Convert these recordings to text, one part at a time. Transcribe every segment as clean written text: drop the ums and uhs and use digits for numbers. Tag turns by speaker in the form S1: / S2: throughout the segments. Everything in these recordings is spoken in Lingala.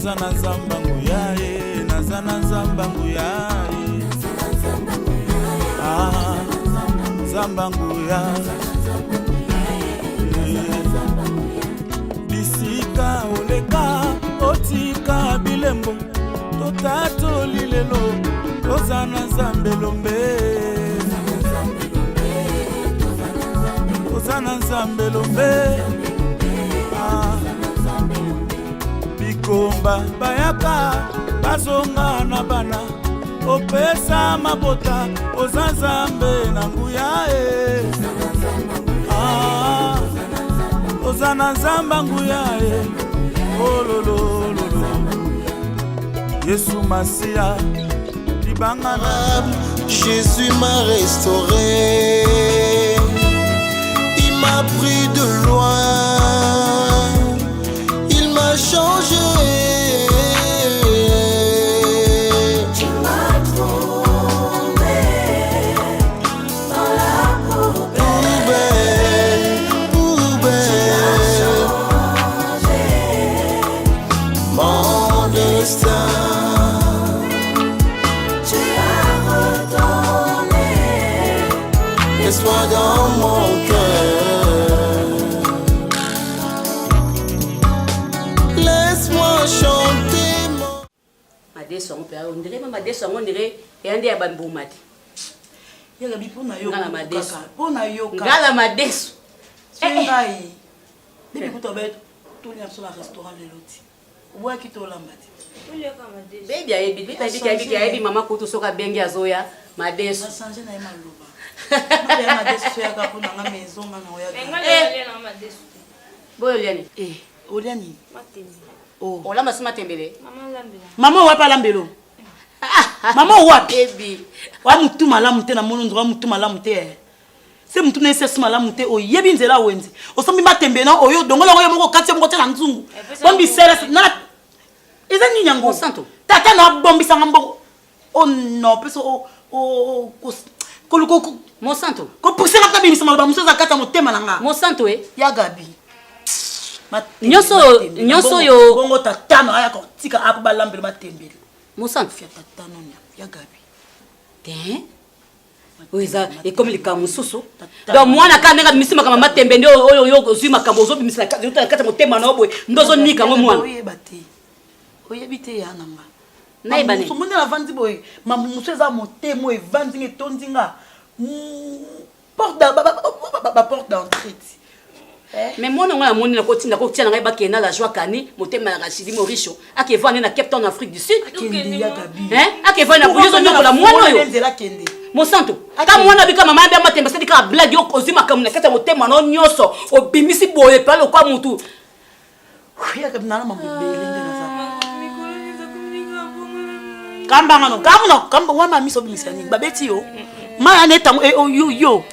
S1: Nazana zamba nguyaye, nazana zamba nguyaye. Ah, zamba nguyaye. Bisika oleka, otika bilembo, totato lilelo, tozana zambelombe. Tozana zambelombe. Bikomba bayaka bazonga na bana opesa mabota ozanzambe na nguyae ozana zamba nguyae ololololo Yesu Masia libangana.
S2: Jésus m'a restauré, il m'a pris de loin, il m'a changé.
S3: Tu m'as trouvé dans la poubelle,
S2: Tu as
S3: changé
S2: mon destin.
S3: Tu as redonné
S2: Laisse-moi dans mon cœur, laisse-moi chanter mon...
S4: Madeso on père, on dirait Madeso on dirait et ande ya bambumati.
S5: Yanga bipona yo.
S4: Ngala Madeso.
S5: Pona yo.
S4: Ngala Madeso.
S5: Ngai. Depuis que tu as tout le sur le restaurant de l'autre. Où est-ce que tu as l'embêté?
S4: Baby ayebi mama kutu soka bengi azoya Madeso.
S5: Ça change na maloba. Na Madeso ya ka pona nga maison nga na oya.
S6: na Madeso.
S4: Boyo liani.
S5: Oliani.
S6: Matembe.
S5: Oh.
S4: Ola masima tembele.
S6: Maman lambela.
S5: Maman wa pa lambelo. Maman wa
S4: baby.
S5: Wa mutu malamu te na mono wa mutu malamu te. Se mutu na ese malamu te o yebi nzela wenzi. Osombi matembe na oyo dongola oyo moko kati moko te na nzungu. Bombi sera na eza ni nyango
S4: santo.
S5: Tata na bombi sanga mboko. Oh non, peso o
S4: Mon santo.
S5: ko pousse na kabini sama ba muso za kata motema nanga.
S4: Mon santo
S5: Ya gabi.
S4: Nyonso yo
S5: bongo tata na ya ko tika apo ba lambelo matembele.
S4: Mon santo.
S5: Fia tata no ya gabi.
S4: Te. Oza et comme les kamususu. Donc moi na kanenga misima kama matembe ndio oyo zui makambo zo bimisila kata motema na obwe ndozo nika ngo mwana.
S5: Oyebite ya nanga.
S4: Na ibane.
S5: So mona vandi boy, mamu muso za motemo e vandi nge tondinga. Porte porte d'entrée.
S4: Mais moi non la moni na kotinda ko tia na ba kena la joie kani motema na Rachidi Moricho ake vandi na Cape Town en Afrique du Sud. Ake vandi na buyozo nyoko la mwana yo. Mon santo. Ka mwana bika mama ya matembe c'est ka blague yo kozima kamuna kata motema no nyoso obimisi boye pa lo kwa mutu.
S5: Ya kabina na mambe belenge na za. Kamba wana miso bimisani babeti yo maya neta yo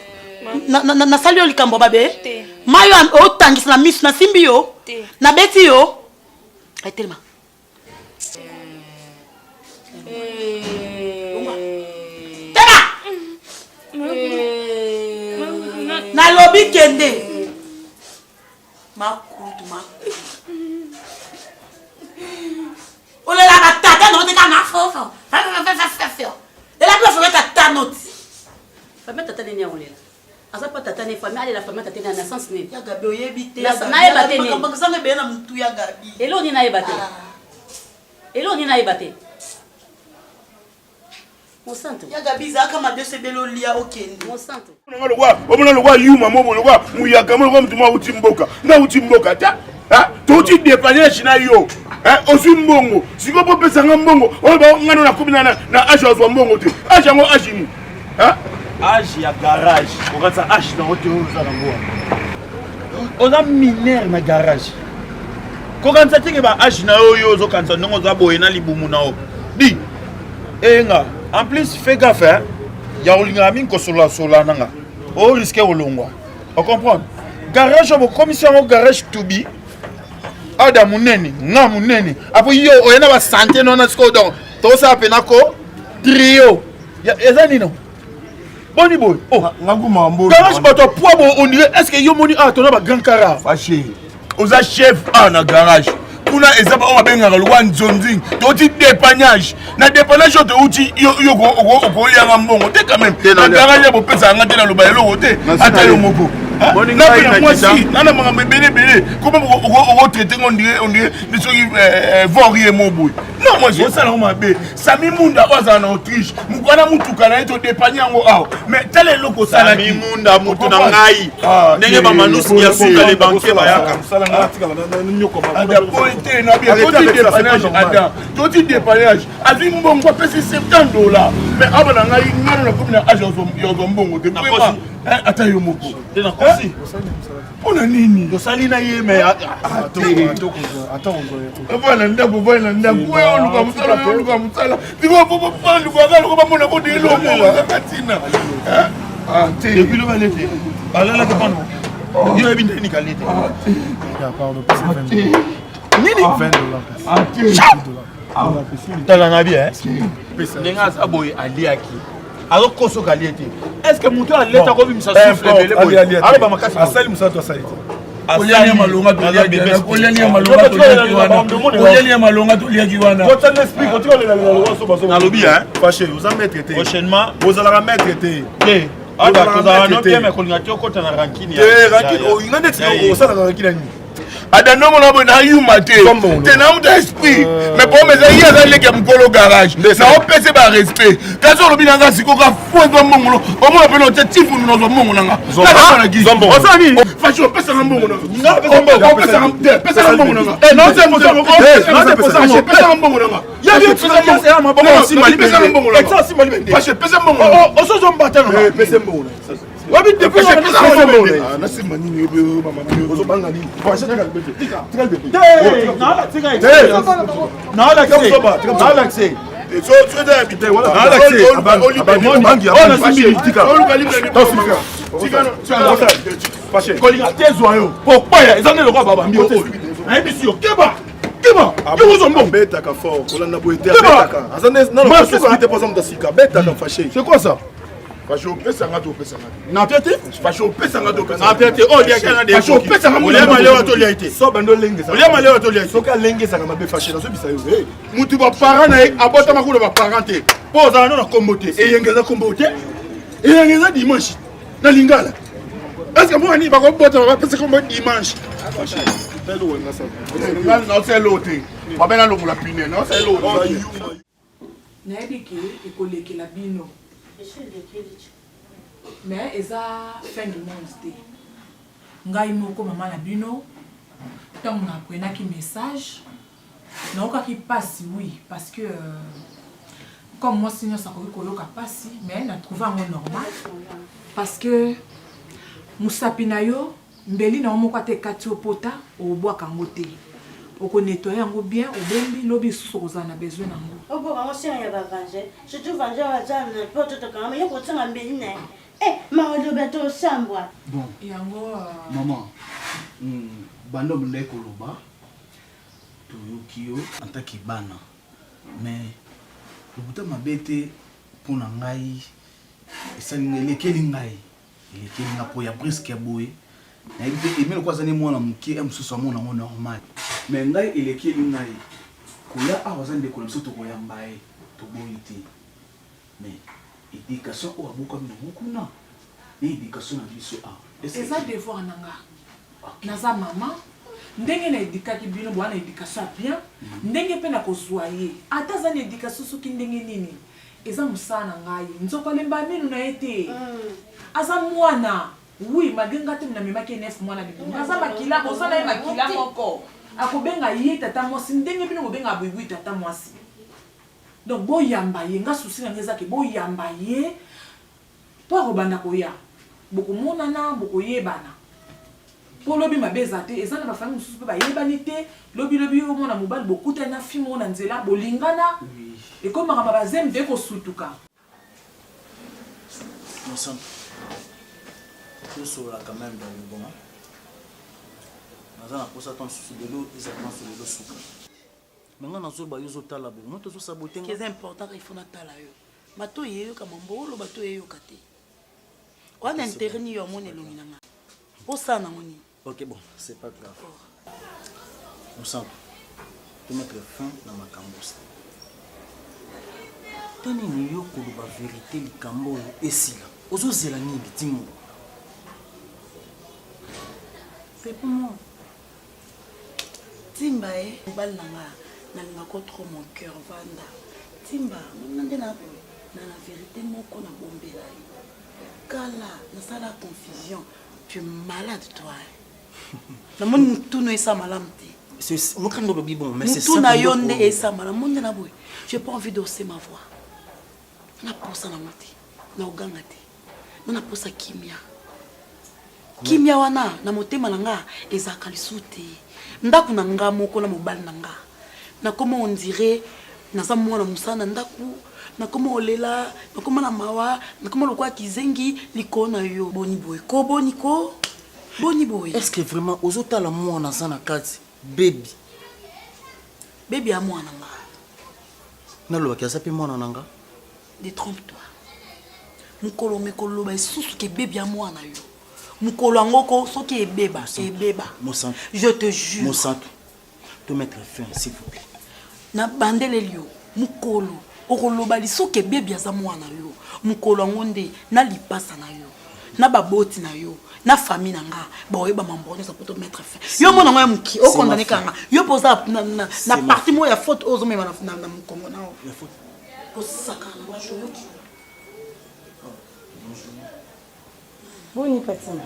S5: na sali yo likambo babe mayo o tangisa na miso na simbi yo na beti yo ay telma na lobi kende makutu ole la tata no te kana fofo. Et la place on tata note.
S4: Famille tata ni nyaolela. Asa pa tata ni famille la famille tata na naissance ni.
S5: Ya gabi oyebite.
S4: Na ebate ni.
S5: Kamba kanga be na mtu ya gabi.
S4: Elo ni na ebate. Elo ni na ebate. Mon santo.
S5: Ya gabi za kama dese belo lia okende.
S4: Mon santo.
S7: Omona lo wa yuma mobo lo wa muyaka mo mtu ma utimboka. Na utimboka ta. Ah, toti dépanner china yo. Osu mbongo. Siko po pesa mbongo. Oba ngano na kubina na aje wa mbongo te. Aje ngo aje ni.
S8: Age ya garage. Okatsa age na hotel za ngwa. Oza mineur na garage. Kokansa tike ba age na yo zo kansa ndongo za boye na libumu na o. Di. Enga, en plus fais gaffe. Ya olinga min ko sola nanga. O risque olongwa. On comprend? Garage au commission au garage tubi. Ada munene, nga munene. Apo yo oyena ba santé non na sko donc. To sa penako trio. Ya ezani no. Boni boy. Oh,
S7: ngakuma mbo.
S8: Garage bato poids on dirait est-ce que yo moni a ton ba grand cara.
S7: Fâché. Oza chef na garage. kuna ezaba oba bengaka lokwa nzonzing toti dépannage na dépannage oto uti yo okolianga mbongo te quand même na garage bopesa anga te na loba eloko te ata yo moko na mwasi nana makambo ebele koma okotraite ngo ondire soki vorie mo boye non moi osalango mabe Sami Munda oazala na Autriche mokwana mutuka na ye todépanye yango awa mais tala eloko osalaki
S8: Munda mutu na ngai ndenge bamanusi ya suka le banquier bayaka
S7: toti dépannage azwi mbongo apesi $70 mais aba na ngai ngano na komi na age yozwa mbongo te ata yo moko mpona nini
S8: tosali na ye me
S7: vana ndako vana ndako oyo oluka mosala lukaka loko bamona kodeelomoakatina
S8: depuis lo balete balala te pano yo yebi ndeni kalete tala na bien ndenge aza boye aliaki azokosoka alie te est ce que moto aleta kobimisa souffle ebele boye aleba makasi
S6: asali mosato asali te
S7: oliani ya malonga toliaki wana
S8: nalobi
S6: fashe oza maître te
S8: prochainement
S6: ozalaka maître te
S8: te tozala no bien mais kolinga te okota na rankine
S6: olinga ndeti osalaka rankine nini
S7: adandomona boye nayuma te te namuta esprit mais po meza ye aza leki ya mokolo garage naopese barespect kasi olobi nanga sikoka fwezwa mbongono omona mpe notia tifunu nozwa mbongo nanga fashi opesanga mbongo nanga mbongo nanga pesa mbongo
S8: osozombata
S7: wabi dépêche pesa mbongo
S6: nasimba nini ozobanga nini
S8: kolinga te zwa yo pokpaya eza nde lokwa babambi nayebisi yo keba
S6: betaka fort kolanda boye te abetaka aza nanote mposa moto asika betaka fashe
S8: c'est quoi ça
S7: Fashi opesanga to opesanga
S8: na tete
S7: fashi opesanga to opesanga
S8: na tete o dia kana de
S7: fashi opesanga mo
S8: le malewa to lia ite
S6: so bando lengesa
S8: le malewa to lia
S6: soki alengesaka mabe fashe nazobisa yo
S8: mutu baparent na ye abotama kuna baparent te mpo ozala no na kombo te eyengeza kombo te eyengeza dimanche na lingala estce mpo ani bakobotama bapesa kombo dimanche
S7: naoselo te babe nalongola pine naoselo
S5: nayebi ke ekolekela bino mais eza fin du monde te ngai moko mama na bino ntango naprenaki message naokaki pasi oui parce que comme mwasi nyonso akoki koyoka pasi mais natrouve yango normal parce que mosapi na yo mbeli na yo moko ata ekati opota obwaka yango te okonetoye yango bien obombi lobi lisusu okozala na besoin nango
S3: oboka ngosina ya bavangele surtout vangele wazana na po totokanga yo kotsanga mbeli na ye maoloba tosambwa
S9: bon
S5: yango
S9: maman bando bunda ekoloba toyoki yo antaki bana mais lokuta mabe te mpo na ngai esalinga elekeli ngai nga po ya briske ya boye nayebi te emele kwa azali mwana moke mosusu amona ngo normal mais ngai elekeli ngai koya awa aza ndeko na biso tokoyamba ye toboyi te mais éducation oyo abokami nango kuna na éducation na biso awa
S5: eza devoir na nga naza mama ndenge na edikaki bino bwana na éducation ya bien ndenge mpe na kozwa ye ata aza na éducation soki ndenge nini eza mosala na ngai nzoko alemba minu na ye te aza mwana oui malgré nga te namemaki 9 mois na libunga aza makila bozala ye makila moko akobenga ye tata mwasi ndenge bino kobenga boyebui tata mwasi donc boyamba ye nga susi na nga ezake boyamba ye mpo akobanda koya bokomonana bokoyebana mpo lobi mabe eza te eza na bafami mosusu mpe bayebani te lobilobi omona mobali bokutani na fi moko na nzela bolingana ekomaka babazemi mpe kosutuka
S9: tosola quand même dans le bon naza na posa ton susu lelo ezalama so lelo suka nanga nazoba yo ozotala bo moto ozosabote nga
S5: eza important il faut natala yo bato yeyoka mambo olo bato yeyoka te wana interni yo amoni elongi nanga osala nango nini
S9: ok bon c'est pas grave mosango mettre fin na makambo sa. Tani ni yo koloba vérité likambo esila. Ozozela nini timo?
S5: Réponds-moi. Timba balanga nalinga ko trop mon cœur vanda. Timba nande na la vérité moko na bombela. Kala na sala confusion. Tu es malade toi. Na mon mutuno esa malamte.
S9: C'est mon crâne de bon mais c'est ça.
S5: Mutuna yonde esa malamonde na boy. J'ai pas envie d'osser ma voix. Na posa na moti. Na uganga te. Na posa kimia. Kimia wana na motema nanga ezaka lisute. Ndaku na nga moko na mobali nanga. Na comment on dirait na sa mwana musana ndaku na comment olela na comment na mawa na comment lokwa kizengi likona yo boni boy ko boni ko boni boy.
S9: Est-ce que vraiment ozota la mwana sana kati baby
S5: à mwana nga
S9: na lo bakia sapi mwana nanga
S5: détrompe-toi mukolo mekolo ba susu ke baby à mwana yo mukolo angoko soki ebeba
S9: Monsanto
S5: je te jure
S9: Monsanto te mettre fin s'il vous plaît
S5: na bandele lio mukolo okoloba lisoke baby aza mwana yo mukolo ngonde na lipasa na yo na baboti na yo na famille nanga ba oyeba mambo ça pour te mettre fin yo mona ngoya muki o condamné kanga yo posa na partie mo ya faute ozo mema na mukongo na
S9: la faute
S5: ko saka na ba yo ki
S3: Boni Fatima.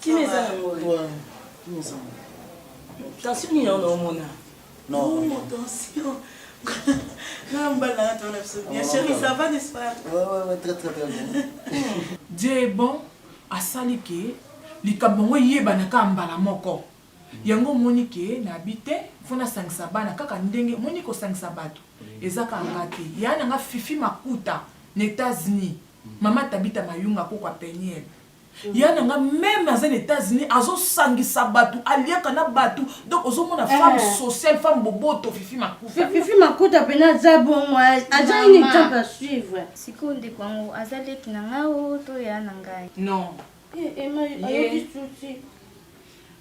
S3: Qui me ça Attention, il y a un homme.
S5: Non, attention. Non, bien chérie, ça va, n'est-ce pas?
S9: Ouais, très bien.
S10: Dieu bon, à salike, likabongo yeba na kambala moko. Yango monike na habite, fona sangisa bana kaka ndenge moniko sangisa bato. Ezaka ngate. Yana nga fifi makuta na États-Unis. Mama tabita mayunga ko kwa peniel. Yana nga même dans les États-Unis azo sangisa bato aliaka na bato. Donc ozo mona femme sociale, femme boboto fifi makuta.
S3: Fifi makuta pena za bon moi. Aza une étape à suivre.
S11: Sikonde kwangu azale kinangao to ya nangai.
S10: Non.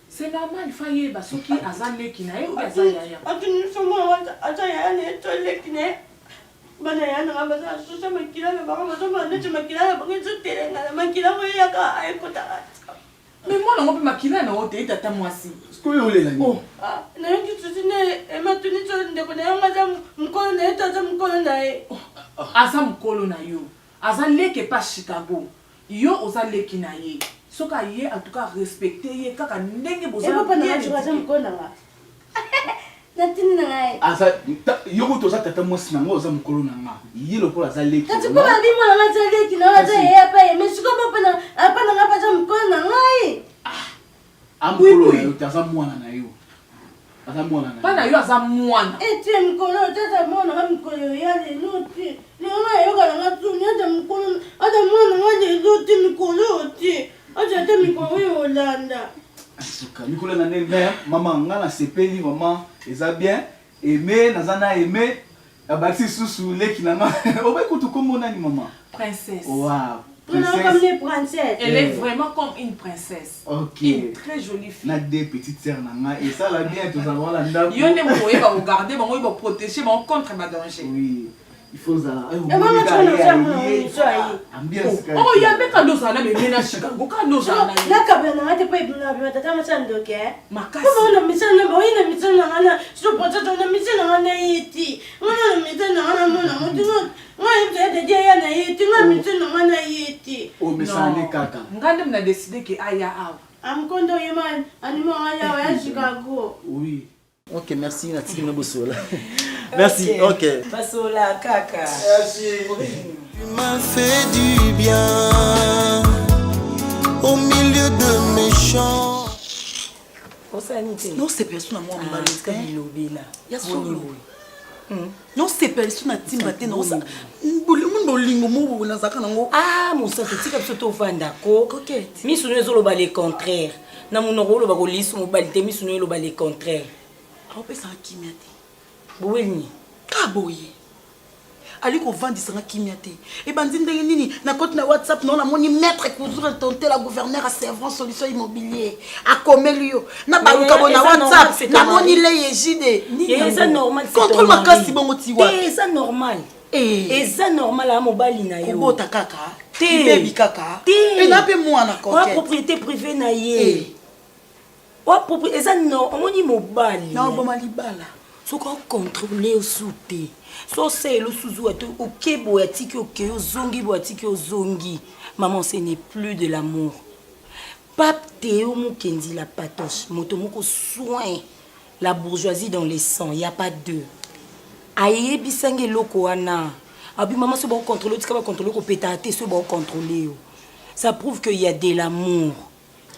S10: C'est normal, il faut y aller. Soki azale kinae ou azale ya.
S3: Atuni somo azale ya ne to le kinae. Bana ya na baza susa makila na baba baza bana tu makila na bangi tu terenga na makila mo ya ka ay kota.
S10: Mais moi non makila na ote tata mwasi.
S9: Sko yo le la ni.
S3: Oh, na yiki tu ne e matuni to ndeko na yanga za mkono na tata mkono na e.
S10: Aza mkolo na yo. Aza leke pa Chicago. Yo oza leki na ye. Soka ye en tout cas respecter ye kaka ndenge boza.
S3: E papa na tu aza mkono na. Natini na ngai.
S9: Asa yo ko to za tata mwasi na ngo za mkolo na nga. Yi lo ko za leki.
S3: Kati ko ba bi mo na za leki na aza ye pa ye. Mais siko papa na apa na ngapa za mkono na ngai.
S9: Amkolo yo taza mwana na yo. Aza mwana na.
S10: Bana yo aza mwana.
S3: Eti mkono tata mwana na mkono ya le loti. Ni nga yo kana ngatu ni ata mkono ata mwana ngale loti mkono ti. Acha ata mkono yo Holanda.
S9: Asuka Nicolas na ne maman ngana sepeli maman eza bien aimer nazana aimer abati susu leki na nga oba kutu kombo nani maman
S10: Princesse.
S9: Wow.
S3: Comme les princesses.
S10: Elle est vraiment comme une princesse.
S9: Ok.
S10: Une très jolie fille.
S9: Na deux petites sœurs na nga et ça la bien tous avoir la ndako.
S10: Yo ne mo yeba regarder, mo yeba protéger, mo contre ma danger.
S9: Oui. Il faut ça.
S3: Maman tu vas faire mon soir.
S9: Ambiance.
S10: Oh ya be kando sana be mena Chicago kando sana.
S3: Na kabla na ngate pa ibuna bi tata masando ke.
S10: Makasi.
S3: Comment on a mis ça na ba ina mis ça na ngana. Je pense que on a mis ça na ngana yiti. On a mis ça na ngana mona mutino. Moi je te dis ya na yiti, na mis ça na ngana yiti.
S9: O mesane kaka.
S10: Ngande mna décider que aya awa.
S3: Am kondo yeman animo aya ya Chicago.
S9: Oui. Ok, merci Nathalie Nabosola. Merci,
S3: okay.
S9: Ok.
S3: Basola kaka.
S9: Merci.
S2: Tu m'as fait du bien au milieu de méchants.
S5: Non, c'est personne à moi, ya solo. Non, c'est personne à Timbate. Non, ça.
S12: Ah, mon sang, tu sais que tu es d'accord.
S5: Coquette.
S12: Mi sunu ezolo ba le contraire. Na monoro lo ba ko lisu mo balite mi sunu lo ba le contraire.
S5: On peut s'en kimia.
S12: Boweni.
S5: Kaboye. ali kovandisanga kimia te ebandi ndenge nini na koti na WhatsApp non namoni maître couture tonté la gouverneur à Servant Solution Immobilier akomeli yo na baluka bona WhatsApp namoni le yejide
S12: eza normal
S5: contrôle makasi bongo tiwa
S12: eza normal eza normal à mobali na yo
S5: obota kaka bebi kaka et na pe mwana
S12: kwa propriété privée na ye wa propriété eza non omoni mobali
S5: na boma libala
S12: soka contrôler osute so c'est le suzu ato okebo ya tiki oke ozongi bo atiki ozongi maman ce n'est plus de l'amour pape Théo Mukendi la patoche moto moko soin la bourgeoisie dans les sangs y a pas deux aye bisange loko wana abi maman se bon contrôler tika ba contrôler ko pétate se bon contrôler ça prouve qu'il y a de l'amour.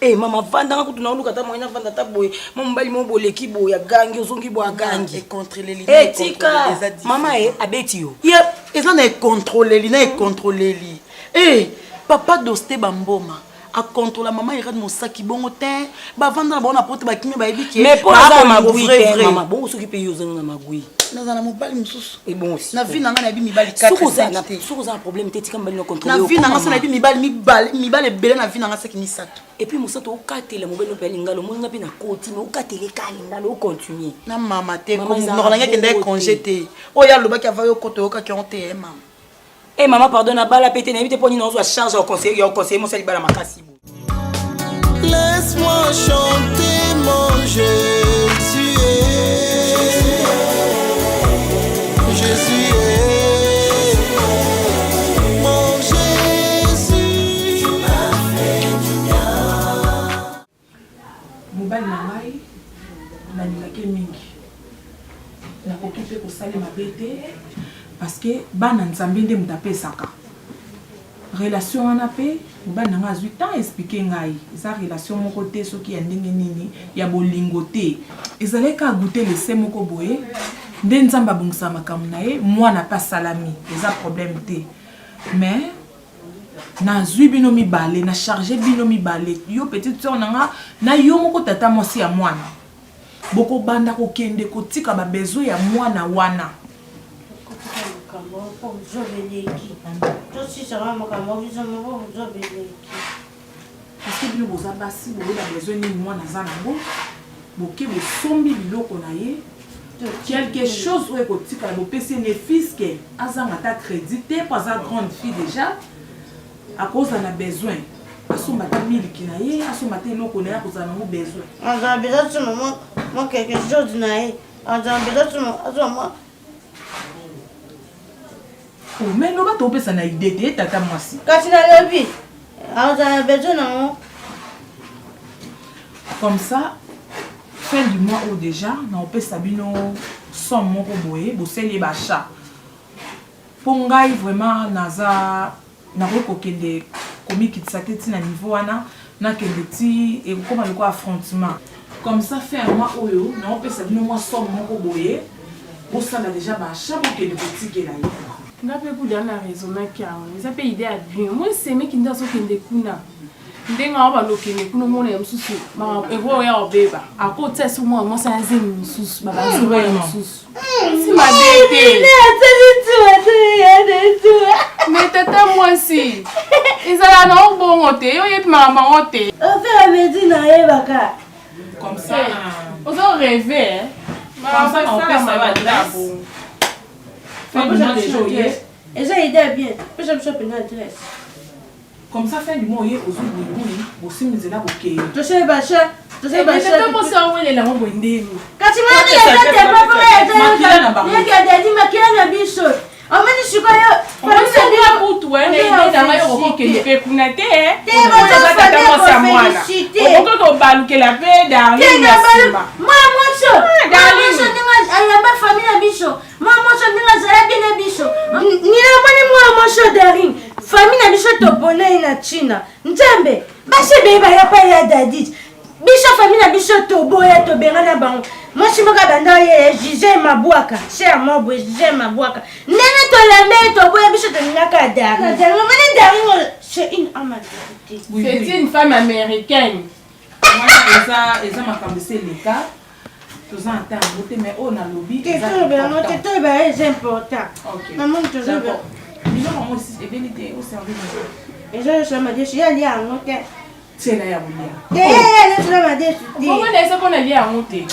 S12: Eh maman vanda ko tuna luka ta moina vanda ta boy mon bali mo boleki boy ya gangi ozongi bo gangi
S5: et contrôler li
S12: eh tika maman abeti yo
S5: yep eza na contrôler li na contrôler li eh papa Dosté Bamboma a contrôler maman irade mosaki bongo te ba vanda na bona porte ba kimi ba ebiki
S12: mais pour ça magui maman bon soki pe yo zana na magui
S5: na mobali mususu
S12: et bon aussi
S5: na vie nanga na bi mibali 4
S12: suko za problème te tika mbali no contrôler
S5: na vie nanga sa na bi mibali bele na vie nanga saki misato
S12: et puis mosato okatela mobali no pe lingalo mo ngapi na koti mais okatele kalingalo o continuer
S5: na mama te ko no na ngeke ndai congé te oya lobaki ava yo koto yoka ki on te maman
S12: eh maman pardon na bala pété na vite poni na zo charge au conseiller mo sali bala makasi.
S2: Laisse-moi chanter mon Jésus. Jésus est mon Jésus. Tu m'as fait du bien.
S10: Mobali na ngai na nilaki mingi na kokipe kosali mabe te parce que bana nzambe nde mutu apesaka relation wana pe mobali na ngai azwi tant expliqué ngai eza relation moko te soki ya ndenge nini ya bolingo te ezalaki ka goûter lese moko boye nde nzambe abongisa makambo na ye mwana mpe asalami eza problème te mais nazwi bino mibale na charge bino mibale yo petite sœur nanga na yo moko tata mosi ya mwana boko banda kokende kotika ba besoin ya mwana wana parce que bino boza basi boza besoin nini mwana aza nango boke bosombi biloko na ye quelque chose oyo ekotikala bopesi ne fils ke azanga ta crédit te po aza grande fille déjà akoza na besoin asomba ta miliki na ye asomba te eloko na ye akozala nango besoin
S3: azala besoin ti mama mo quelque chose na ye azala besoin ti azala
S10: mais loba topesa na idée te tata mwasi
S3: kasi nalobi azala besoin nango
S10: comme ça fin du mois ou déjà naopesa bino somme moko boye boseli bachat mpo ngai vraiment naza nakoki kokende komikitisa te ntina niveau wana nakende ti ekokoma loko affrontement comme ça fin ya mois oyo naopesa bino mwa somme moko boye bosala déjà bachat bokende kotikela ye
S13: nga mpe kuda na raisonnaki yango eza mpe ide ya bien moi semeki nde azokende kuna ndenge awa balokende kuna omona ya mosusu ero oya obeba akotia si mwana mwasi azemi mosusu babazoya mosusu si mabe te mais tata mwasi ezala na obongo te yo yebi makambo yango te
S3: ofera medi na yebaka
S10: comme ça ozo rêve comme ça naopesa badresse fin du mois déjà oye
S3: eza ide ya bien pesa biso pena adresse
S10: comme ça fin du mois oye ozobuyebuni bosimizela bokeye
S3: tosali basha
S13: mosawelela ngo boye ndeni
S3: kasi mayeekadadi makila na biso omoni sikoyo
S13: okokende mpe kuna te
S3: okoki
S13: kobalukela mpe darling na nsima
S3: ayamba famille na biso mwa moso ndenge azala bien na biso ninamoni mwa moso daring famille na biso tobonai na china nzambe basi beye bayapa ya dadit biso famille na biso toboya tobenga na bango mwasi moko abanda ye jije mabwaka cher mobwe jije mabwaka ndenge tolambe toboya biso tolingaka daringomoni daringo c'est une amabilité
S13: c'est une femme américaine
S10: eza makambo eseleka toza ata yango te mais oyo nalobi
S3: c'est important maman tozobe
S10: biloko yango ebeli te oservi
S3: eza nyonso madesu yalia yango te
S10: tiela ya kolia
S3: nesona madesu
S13: omona eza mpo nalia yango te
S3: lia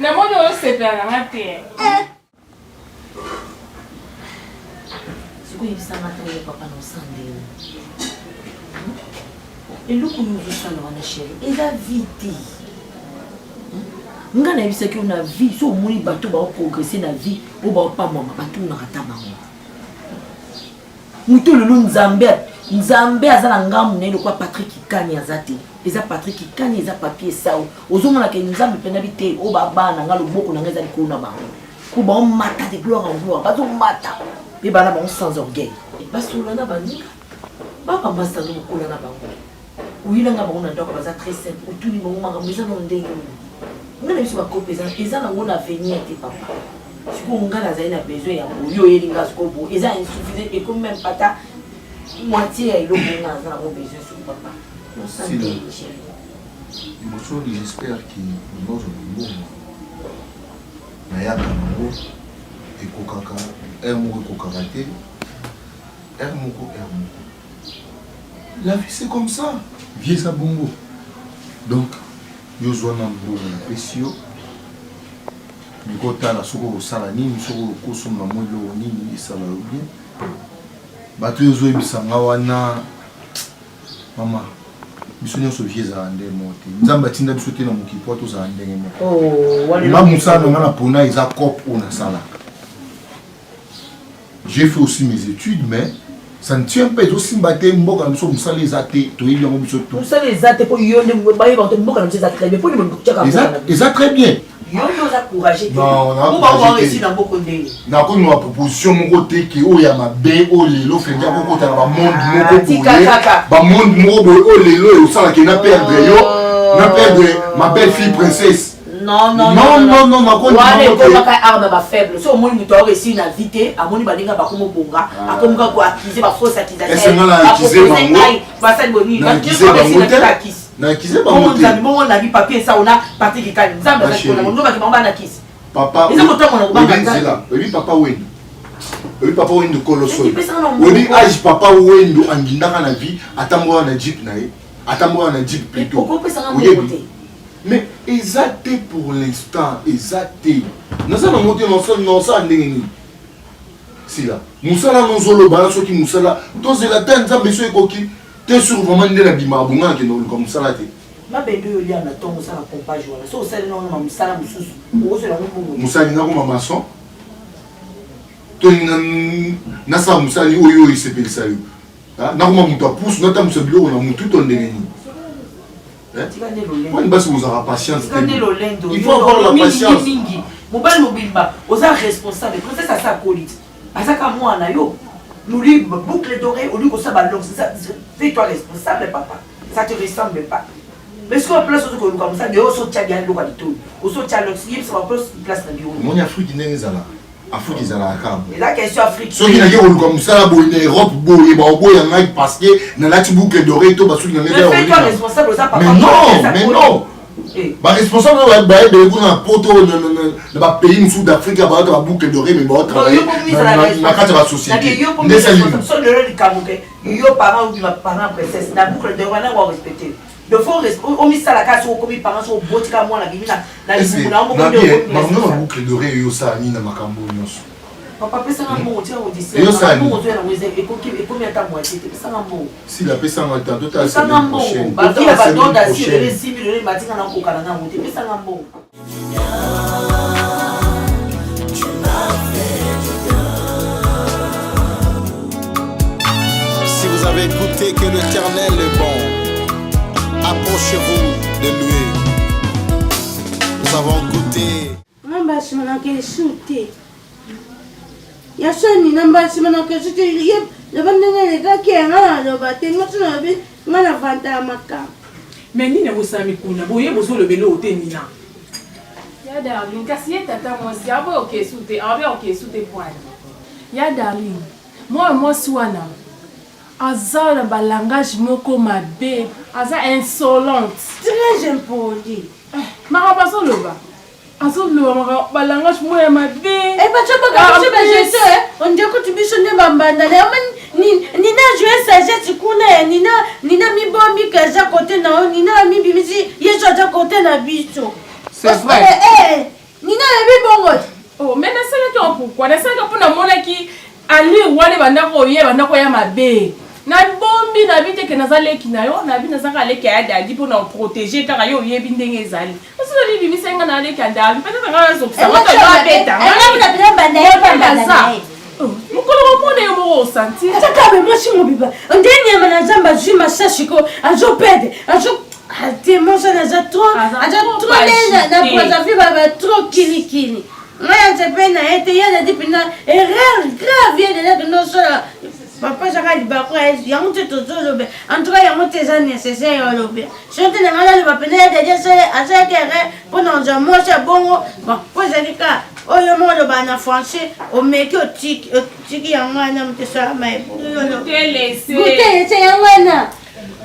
S13: namoni oyosepela nanga te
S12: sikoyebisanga te ye papa na osandeo eloko oyo ozosala wana chéri eza vie te nga nayebisaki yo na vie so omoni bato baoprogresse na vie oyo baopambwama batunaka ta bango moto lelo nzambe aza na ngambu na ye lokwa patrik ikani aza te eza patrik ikani eza papie sao ozomonaka nzambe mpenza bite oyo babana na nga loboko na nga eza likolo na bango po baomata de gloire en gloire bazomata mpe bana bango sans orgueil basola na baninga bapambasano mokola na bango oyilanga bango na ndako baza très simple otuni bango makambo eza na ndenge nga na biso bakope eza nango na avenir te papa sikoyo nga nazali na besoin ya boyo oyelinga sikoyo bo eza insuffisant ekomi même pata moitié ya eloko nga aza nango besoin siko papa
S9: mosoli j'espère que nyonso bongo nayaka nango ekokaka r moko ekokaka te r moko la vie c'est comme ça vie eza bongo donc yozwa na mbongo napesi yo mikotala soki okosala nini soki okosomba mwa eloko nini esala yo bien bato oyo ozoyebisanga wana mama biso nyonso vie ezala ndenge moko te nzambe atinda biso te na mokili po tozala ndenge moko ma mosala nanga na mpona eza cope oyo nasalaka j'ai fait aussi mes études mais ça ne tient pas ezosimba te mboka na biso mosala eza te toyebi yango biso to
S12: mosala eza te mpo yo nde bayeba te mboka na biso eza très bien mpo
S9: eza très bien
S12: yo nde oza courage te obaobaoresi na mboko ndenge
S9: nakomi na proposition moko te ke oyo ya mabe oyo lelo fengi akokota na bamonde moko boye bamonde moko boye oyo lelo osalaka na perdre yo na perdre ma belle fille princesse
S12: wana ekomaka arme bafaible so omoni moto aoresi na vie te amoni baninga bakoma obonga akomika koakize bafausse accusationsbasali bonini bongo na bipapie esa ona parti kikani nzambe azakionango bango banakisi eza kotamona kobanga
S9: oyebi papa wendo oyebi papa wendo kolosoyo oyebi age papa wendo angindaka na vie atamboka na jeep na ye atamboka na jeep plutôt oyebi mais eza te pour l'instant eza te naza nango te nosala ndenge nini sila mosala nozoloba soki mosala tozela te nzambe so ekoki te sur vraiment nde na bima abongana kende koluka mosala te
S12: mabende oyo olia na ntongo osala pompage wana so osali nango na mosala mosusu okosala ngo mbongo
S9: mosalingako mamason to nasala mosali oyo oyo esepelisa yo nakoma moto apusu natambusa biloko na motu to ndenge nini Moi, je vous avez patience. Il faut avoir la patience.
S12: Mobile mobimba, vous êtes responsable. Princesse à sa colite. À sa moi na yo. Nous lui boucle dorée au lieu que ça balance. Fais-toi responsable, papa. Ça te ressemble pas. Mais ce qu'on place autour de comme ça, de haut saut tchaga lo kalito. Au saut tchaga l'oxygène, ça va place na bio.
S9: Mon Afrique n'est pas là. Afrique est à la cam.
S12: Et la question Afrique.
S9: Ceux qui n'ont pas comme ça, en Europe, il y a parce que dans la boucle dorée, tout parce que
S12: mais fais-toi responsable, ça papa.
S9: Mais non. Bah responsable, dans poto, dans le pays sud d'Afrique, dans la boucle dorée, mais bon travailler dans cadre de la société.
S12: Ne c'est pas. Sur le Camerounais, yo parents ou ma parent princesse, la boucle dorée, on va respecter. Il faut on mis ça la casse au commis parents au botika moi la bimina la libuna on
S9: va boucle dorée yo ça ni na makambo nyonso
S12: papa pesa na mo tia au distrait na mo tia na weze et combien de temps moi c'était pesa na mo
S9: si la pesa na temps total
S12: c'est la prochaine ba qui va don da si les 6 000 les matinga na ko kana na mo pesa na mo
S2: Si vous avez goûté que l'Éternel est bon, approchez-vous de lui. Nous avons goûté.
S3: Namba simanake shute. Yashoni namba simanake shute yeb. Lebandenge lekaki ngana lobate ngotuna be ngana vanta maka.
S10: Mais nini bosami kuna boye bosolo belo otenina.
S13: Ya darling, kasi ye tata mwasi abo okesute, abe okesute pwani. Ya darling, moi swana. Aza na balangage moko mabe, aza insolente.
S3: Très impoli.
S13: Mara bazoloba. Azoloba balangage moya mabe.
S3: Bacha baka jeté. On dit que tu biso ne bambanda. Nina joué sagesse kuna nina mibombi kaza côté na nina mi bimisi yeso za côté na biso.
S10: C'est vrai.
S3: Nina yebi bongo.
S13: Oh, mais na sala to pourquoi? Na sala pour na mona ki ali wale bandako ye bandako ya mabe. Na bombi na bite ke nazaleki na yo na bina zaka leki ya dadi pour na protéger car yo yebi ndenge ezali. Parce que bibi senga na leki anda peut-être nga zo ça va te beta.
S3: Na bina banda yo banda.
S13: Mukolo mona yo mo senti.
S3: Ataka be moshi mo biba. Ndeni ya manazamba juma sashiko azo pede. Azo Attention, aza trop lena na poza fi baba trop kili. Ngaya tsepena ete yana dipina erreur grave yana de no sola. Papa jaka libako yango te tozolobe. En tout cas yango te za nécessaire yolobe. Sote na ngala le bapena ya déjà c'est asa kere pona nza mocha bongo. Bon, poza dika oyo mo lo bana français o meki o tiki yango na mtesa mai. Goûter yango na.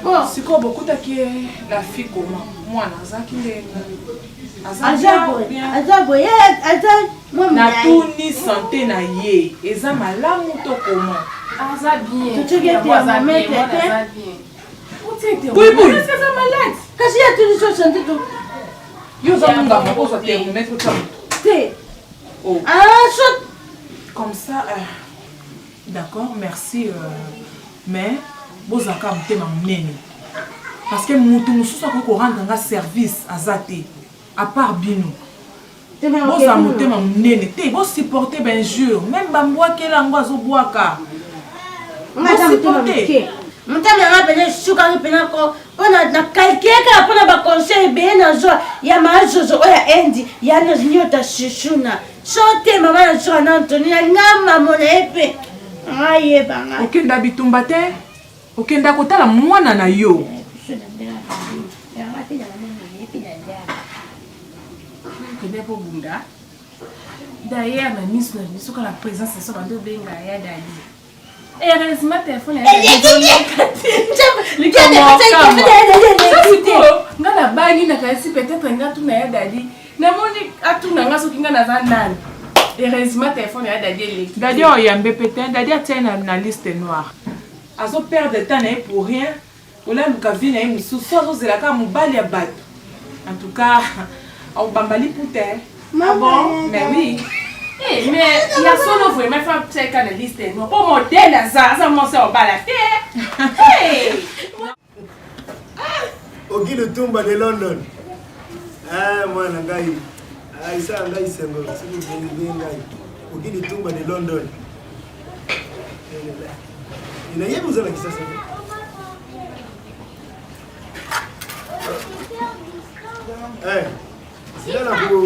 S13: Bon, c'est quoi beaucoup qui la fille comment moi nazaki na tout ni santé na ye eza malamu to comment aza bien
S3: tu bien
S13: oui c'est malade
S3: kasi ya tout so santé to
S13: yo za munga moko so thermomètre
S3: te
S13: oh
S3: so
S13: comme ça d'accord merci mais bozaka mutema munene parce que mutu mususu akoko rendre nga service azate à part bino boza mutema munene te bo supporter ben jour même bambwakela ngo azobwaka supporter
S3: mutema nga pene suka pena ko pona na kalkeka pona ba conseil be na zo ya majozo oya endi ya na nyota shishuna sote mama na so na Anthony na ngama mona epe aye banga
S13: okenda bitumba te okenda kotala mwana na yo kende po bunda d'ailleurs na miso ka la présence de so bando benga ya dadi et heureusement téléphone nga na bani na kasi peut-être nga tu na ya dadi na moni atuna nga so kinga na za nani heureusement téléphone ya dadi ele dadi o yambe peut-être dadi atena na liste noire azo perdre de temps pour rien. Ola mukavi na musu so zelaka mubali ya bato. En tout cas, au bambali pouter. Ah bon, mais oui. Eh mais il y a solo vraiment fait check la liste noire. Pour modèle ça moi c'est au bala. Hey.
S14: Ogi le tumba de London. Ah moi na ngai. Ah isa ngai sengo. Siku ngai. Ogi le tumba de London. Ina yebu zala kisasa. Eh. Sila na pele.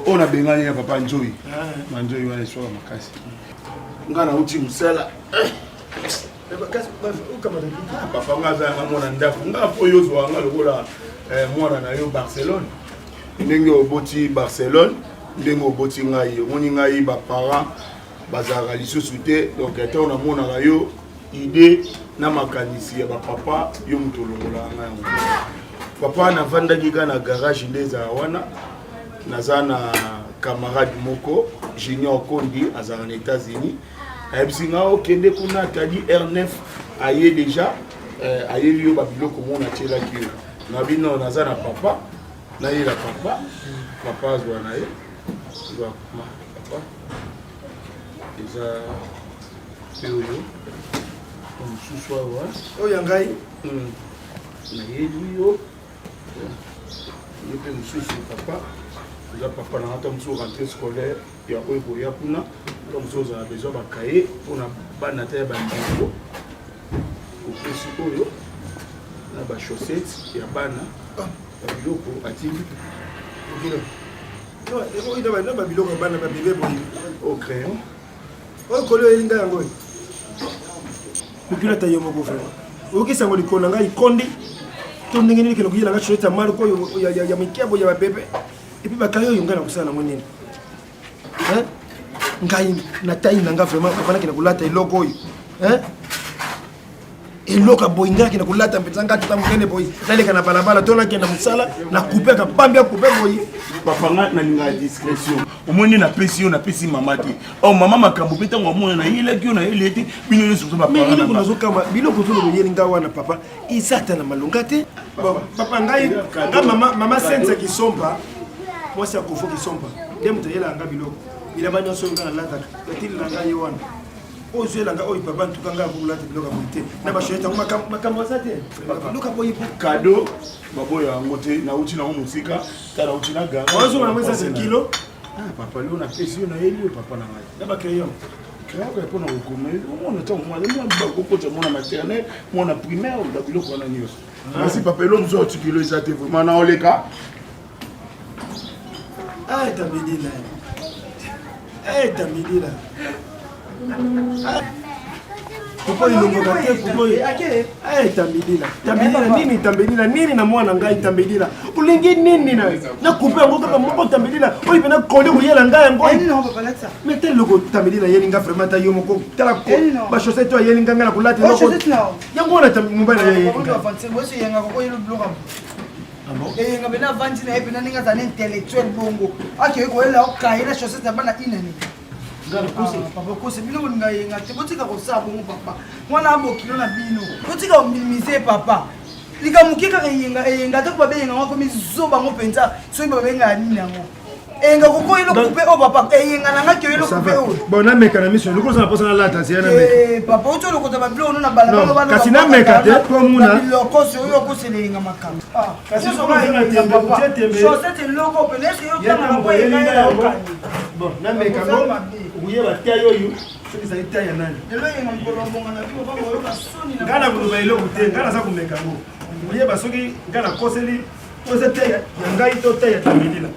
S7: On a bengani ya papa Njoyi. Manjoyi wana soka makasi. Ngana uti musala. Papa ngaza ngamona ndafu ngapo yozo wanga lokola mwana na yo Barcelone. Ndenge oboti Barcelone, ndenge oboti ngai. Moni ngai ba parents bazara lisusu te donc etant na mona na yo idée na makanisi ya ba papa yo mutolongola ngai. Papa na vandaki kana garage ndeza wana. Nazana camarade moko Junior Kondi azara na États-Unis. Ebsinga okende kuna tadi R9 aye déjà aye liyo babiloko mona tela ki na bino nazana papa na yela papa zwa na ye zwa papa eza peyo on suswa wa
S14: oya ngai
S7: na ye liyo yepe mususu papa eza papa na hata mususu rentrée scolaire ya oyo koya kuna comme ça on a besoin de cahier pour na bana ta ba ndiko opesi oyo na ba chaussettes ya bana ba biloko atili
S14: okino no eko ida ba biloko bana ba bébé boy
S7: au crayon
S14: o kolo elinga yango okilo ta yomo ko frère okisa ngoli kona ngai kondi to ndenge nini kelo kuyila ngachuleta mali ko ya mikebo ya ba bébé et puis ba kayo yongana kusana monene hein ngai na taille nanga vraiment papa naki na kulata eloko oyo eloko boy ngaki na kulata mpenza ngati ta munene boy naleka na balabala to nakenda musala na couper ka pambia couper boy
S7: papa nga na linga discrétion omoni na pesi yo na pesi mama te o mama makambo pe tango omona na yelaki yo na yeleti bino nyonso so papa
S14: mais biloko nazokamba biloko tolo boyelinga wana papa izata na malonga te papa ngai mama senza kisompa mwasi akofo kisompa nde moto yelanga biloko bilamba nyonso oyo nga nalataka yatilila ngai ye wana oyo zoyelanga oyo papa ntuka ngai akolata biloko ya boyi te na bashoyeta ngo makambo aza te biloko ya boyi po
S7: kado baboya yango te nauti nango mosika ta nauti na ganga
S14: ozonga nango eza kilo
S7: papa leo napesi yo na yeli oyo papa na ngai
S14: na bacrayon
S7: crayon mpona kokoma omona ntango mwana bakokota mwana maternel mwana primaire na biloko wana nyonso asi papa elo mosu oti kilo eza te vraimen na oleka
S14: tambidila tambidila kupo ilongoka te kupo tambidila nini na mwana ngai tambidila ulingi nini na kupe yango kaka moko tambidila oyo pena konde koyela ngai yango mais te eloko tambidila yelinga vraiment ta yo moko tala bachaussette oyo ayelinga ngai na kolata eloko yango wana mobali na
S15: eyenga bena avandi na ye pena ndenge azala intellectuel bongo akei koyela okaye na chaussette ya bana inani papa kose bino bolinga yenga te botika kosala bongo papa mwana abokilo na bino botika kominimise papa likamuke kaka eyenga te babenga ngo komi zobango mpenza soki babenga nini yango eyenga kokoyelo kupe o papa eyenga nanga kioyelo kupe o
S14: bon nameka na mission lokola posa na lata siya na
S15: meka papa oto lokota babilo ono na balabala bana
S14: kasi nameka te po muna
S15: biloko so oyo kosele yenga makambo
S14: kasi soka yenga tembe tembe
S15: chaussette loko pene est-ce que yo tanga na boyenga
S14: bon nameka ngo uyeba tia yoyo soki za tia ya nani
S15: lelo yenga mkolongonga na bibo baba oyo basoni na
S14: ngana kuloba eloko te ngana za kumeka ngo uyeba soki ngana koseli oza tia ya ngai to tia ya tambidila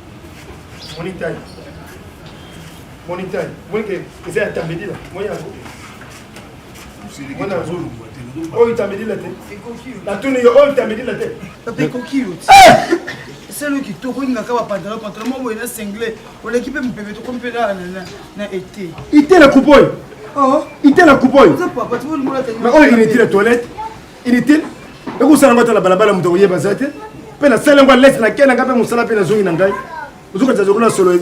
S14: monitai monike eza ya tambidila moya mwana zulu oyo tambidila te natuni yo oyo tambidila te
S15: papa ekoki selo kitoko ingaka bapantalon mo boye na single oleki mpe mopepe tokomi mpe na ete
S14: ite na kupoyi ite na kupoyi oyo inutile toilette inutile ekusala ngo ata na balabala moto akoyeba za te mpe nasala yango alesi nakenanga mpe mosala mpe nazongi na ngai ozoka zokuna solo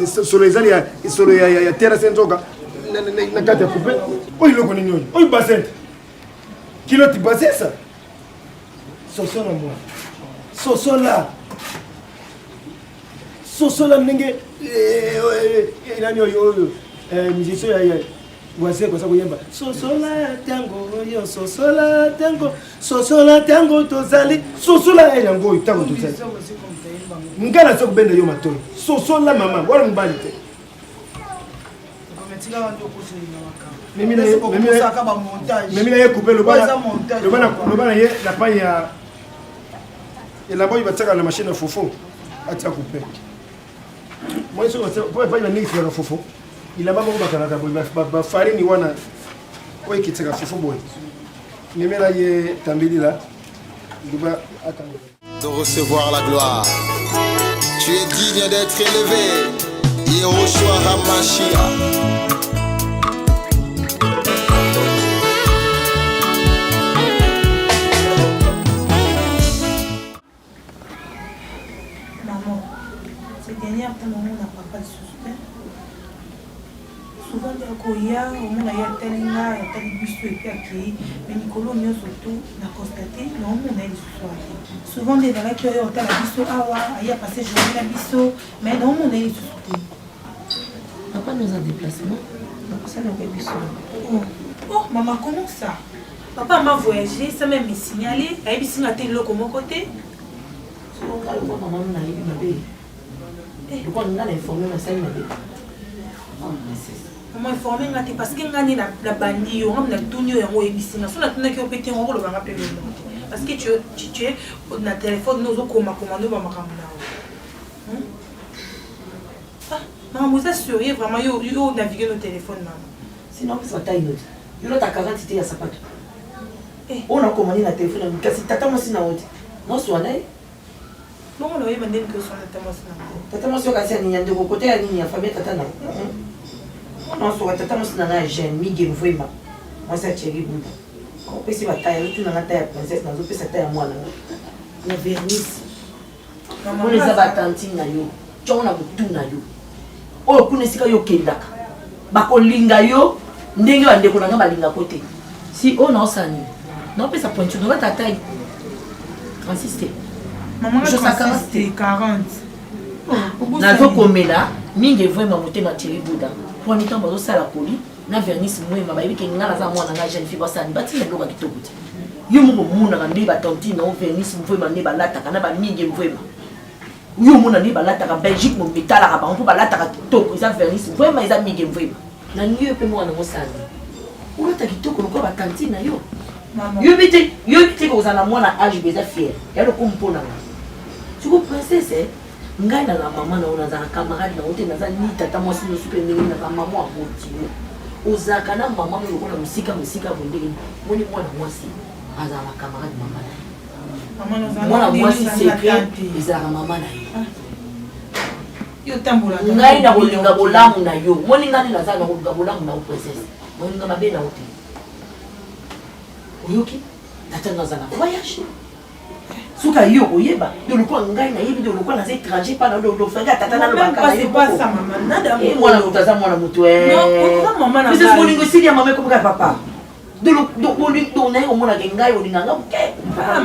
S14: ezali solo ya terrasse nzoka na kati ya coupe oyo iloko nini oyo oyo bassin kiloti bassin sa soso na mwa sosola ndenge nani oyo musicien ya wase kosa koyemba sosola tango tozali sosola yango oyo tango tozali nga na so kobenda yo matoyi sosola mama wana mobali te memina ye coupe loba na ye lapani ya elamba oyo batiaka na machine ya fofo atia coupe po epai baningisilaka fofo ilamba moko bakalaka boye bafarini wana oyo ekitisaka fofo boye memela ye tambelila loba atanga
S2: de recevoir la gloire. Tu es digne d'être élevé, Yehoshua HaMashiach.
S12: Maman, ces derniers temps, on n'a pas de souci. Souvent, il y a un tel bus et puis mais Nicolas mieux surtout n'a constaté non on a des souvent des dans la qui ont la biso awa il y a passé journée la biso mais non on a des soucis. Papa nous a déplacement donc ça n'a pas biso. Oh maman comment ça? Papa m'a voyagé ça m'a signalé a biso na télé comme côté. Souvent quand maman n'a eu ma bébé. Eh pourquoi on a informé ma sœur ma bébé? Comment informer ngati parce que ngani la bandi yo ngam na tunyo yango ebisina so na tunaki opete ngoko lo banga pele parce que tu es na téléphone nozo koma commando ba makambo na ah maman vous assurez vraiment yo naviguer no téléphone maman sinon ça ta inote yo na ta 40 ité ya sapato on a commandé na téléphone kasi tata mo sina wote no swana non on a mandé que son tata mo sina tata mo so kasi ni nyande ko côté ya nini ya famille tata na non so tata mo sina na jeune migi mvema moi ça chéri bunda on peut se bataille tout na taille princesse na zo pesa taille moi na vernis maman les abatantine na yo tona butu na yo o kunesika yo kendaka bakolinga yo ndenge bandeko na nga balinga kote si on a osani non pesa pointure na taille 36
S15: maman je sais 40
S12: nazo komela mingi vraiment motema chéri bunda pour ni temps bazo sala poli na vernis mwema ba yiki ngala za mwana nga jeune fille basani batina loka kitoko ti yo mo mona ka ndi ba tontine na vernis mwema ne balata kana ba mingi mwema yo mona ne balata ka Belgique mo metala ka ba on peut balata ka kitoko za vernis mwema za mingi mwema na niyo pe mwana mo sani ulata kitoko lokwa ba tantine na yo yo bite ko za na mwana âge beza fier ya lo kompona tu ko princesse ngai na mama na ona za camarade na ote na za ni tata mo sino super ndenge na mama mo amotio ozaka na mama mo lokona musika bondenge moni mwana mwasi aza na camarade mama na mwana mwasi secret ezaka mama na
S15: yo tambola
S12: ngai na kolinga bolamu na yo moni ngani na za na kolinga bolamu na princesse moni ngama be na ote oyoki tata na za na voyage suka yo oyeba de lokwa ngai na yebi de lokwa na étranger pa na do fanga tata na lobaka na
S15: pas ça maman nada
S12: mwana mutaza mwana mutu
S15: non maman na
S12: c'est moningo sili ya mama ko papa de moningo na yo mona ngai olinganga ke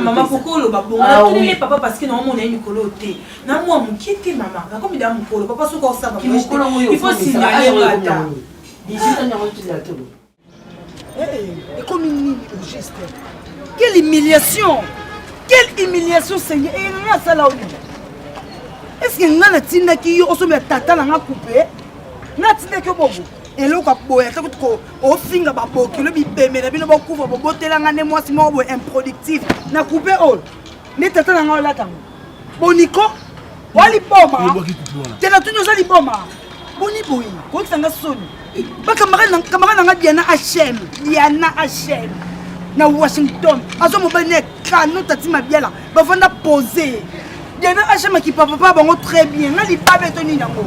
S15: maman pokolo babonga tulele papa parce que na mona ni kolo te na moi mukite maman na komi da mukolo papa suka osaka il faut signaler bata
S12: ici tanya on tu la tout
S15: et comme une juste quelle humiliation. Quelle humiliation, Seigneur! Et il y a ça là. Est-ce que nous avons dit que nous avons tata na coupé? Nous avons dit que bobo. Et là, on a dit que au finger babo, que le bébé, mais le bébé va couvrir bobo. Tel un année moi si moi improductif. Na coupé all. Ne tata na là tam. Boniko, wali boma. Tel a tout nous a dit boma. Boni boy. Quoi que ça n'a sonné. Ba camarade na Diana H&M. Diana H&M. Na Washington azo mobane kano tati mabiala bavanda poser Diana H&M qui papa bango très bien na lipa betoni nango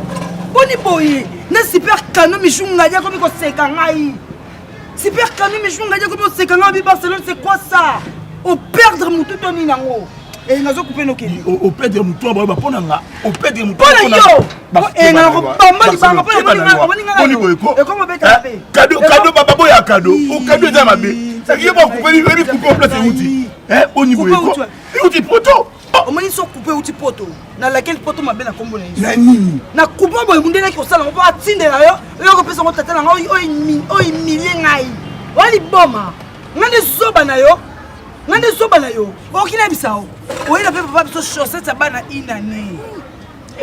S15: boni boye na super kano mishunga ya komi ko seka ngai super kano mishunga ya komi ko seka ngai Barcelone c'est quoi ça au perdre mutu toni nango et nazo couper no keli
S7: au perdre mutu ba pona nga au perdre mutu
S15: pona yo et na ko bamba libanga pona
S7: boni boye ko
S15: et comment beta be
S7: cadeau baba boya cadeau o cadeau za mabe ça qui est pas couper lui couper place outil hein boni boye ko outil poto
S15: o mani so couper outil poto na laquelle poto mabe na kombo na yo
S7: na nini
S15: na couper boye mundela ko sala on va atindela yo ko pesa mo tatela nga o imilie ngai wali boma ngane zoba na yo o kina bisao o ina pe papa biso chaussette sa bana inane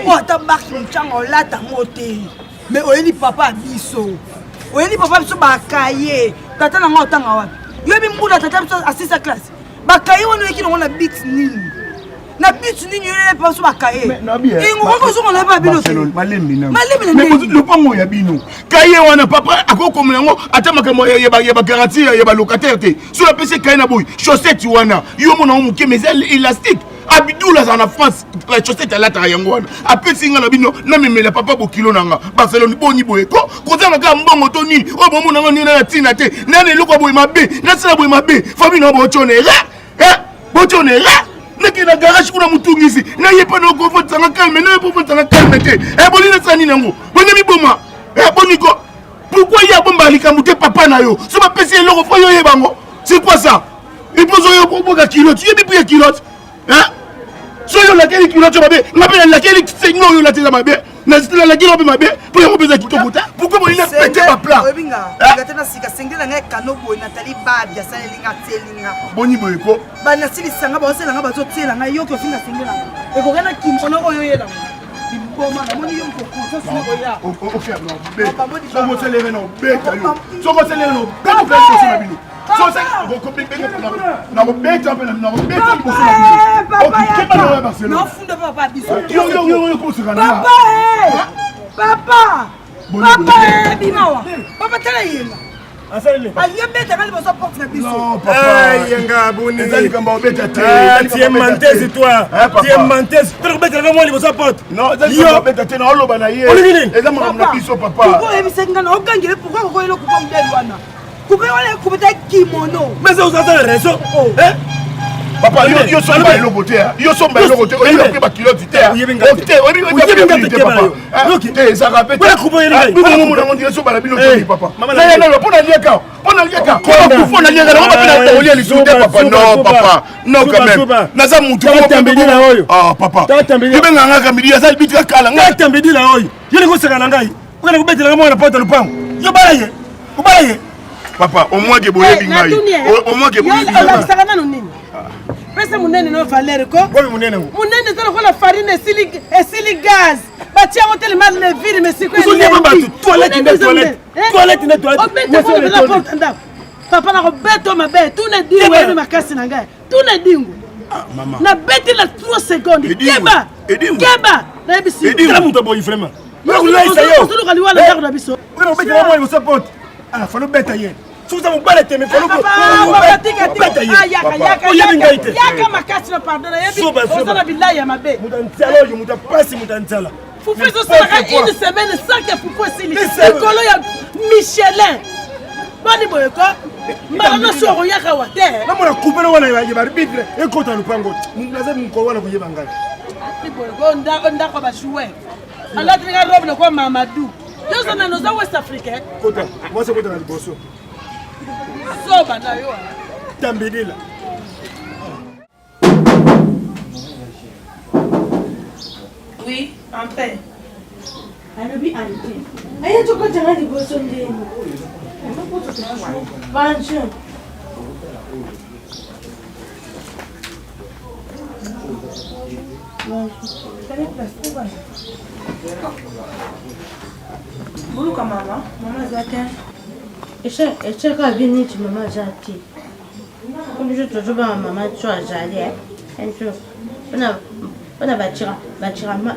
S15: o ata marque mchango lata mote mais o yeli papa biso ba kaye tata na nga otanga wapi yo bi mbula tata biso assisa classe ba kaye wono yeki no na bit nini yo le pa so ba kaye e ngo so ngona ba bino
S7: malembi na mais le pango ya bino kaye wana papa akoko mlango ata makamo ya ba garantie ya ba locataire te so la pese kaye na boy chaussette wana yo mona muke mais élastique Abidou en France, la chaussette à la tayangoine. Après, singa la bino, na memela papa bokilo nanga. Barcelone boni boyeko. Koza na mbongo toni. O bomo nanga ni na tina te. Na ne loko boy mabe. Na sala boy mabe. Famille na bochonera. Bochonera. Na ki na garage kuna mutungisi. Na yepa no ko fota nga calme. Na po fota nga calme te. Boli na sani nango. Boni mi boma. Boniko. Pourquoi y a bomba likamute papa na yo? So ba pesi loko fo yo yebango. C'est quoi ça? Il pose yo pour boka kilote. Tu yebi kilote. Hein? So yo la keli kilote mabe, ngabe la keli seigneur yo la tela mabe, na zitela la keli mabe, pour yo beza kitoko. Pourquoi moi il a pété ma plan?
S15: Obinga, ngatena sika sengela ngai kanobo Nathalie Babia salinga telinga.
S7: Boni boyeko.
S15: Ba na sili sanga ba osela nga ba zotela ngai yo ko finga sengela. E ko kana kimpono oyo yela. Biboma na moni yo ko ça c'est oya.
S7: OK, non. So mo selere no beta yo. So mo selere no beta ko na bino. So ça ko beta na ko beta pe na ko beta ko na bino.
S15: Papa, non funda papa biso.
S7: Yo ko sika na.
S15: Papa, bimawa. Papa tala yenga.
S14: asalele
S15: ayebeta kali boso porte na biso
S14: non papa yenga boni
S6: ezali kamba obeta te
S14: tu es menteuse toi tu es menteuse tu obeta kama mwali boso porte
S6: non ezali kamba obeta te na oloba na ye eza makambo na biso papa
S15: pourquoi oyebisaki na okangele pourquoi kokoyela kupa mobeli wana kupe wana ekupeta kimono
S14: mais ça oza la raison
S6: papa yo somba eloko te yo somba eloko te oyebi pe bakilote te te ezaka pe tebimongo ndie sombala bino toni papa nayanalo mpo nalieka mpo nalieka nango bapena olia lisusu te papa non papa non quand même naza mutu papa yobengangaka midi aza bitika kala
S14: ngatambedila oyo yo nikoseka na ngai okana kobetelaka mwana pota lupango yo bala ye
S6: papa omwake boyebi ngai omwake
S15: boyebiolakisaka nano nini pesa munene no valeur ko
S14: munene
S15: eza lokola farine esili gaz batia yango telema levire papa nakobeta mabe tuna dingo yebi makasi na ngai tuna dingo nabeti la 3 secondes keba nayebisi
S14: moto boyi vraiment
S15: osoluka liwala ndako na biso
S14: obetela mwana bosapote falo beta ye suza mobala te mais falo beta ye oyebi ngai te
S15: yaka makasi na pardon oza na bilai ya mabe
S14: moto antiala oyo moto apasi moto antiala
S15: fufu ezosalaka une semaine saki ya fufu esili ekolo ya michelin bani boye ko mbala nyonso okoyaka wa te
S14: namona kupele wana ya barbitre ekota lupango naza mokolo wana koyeba ngai
S15: ndako bajouer alatinga robe lokwa mamadou yozana noza west africain
S14: kota mwasi kota na liboso
S15: soba na yo
S14: tambedela
S15: oui en paix
S3: alobi ante aye tokotanga liboso ndeni banjo
S15: buluka mama aza te
S3: echaka biniti mama aza te obiso tozobanga mama so azali enso mpona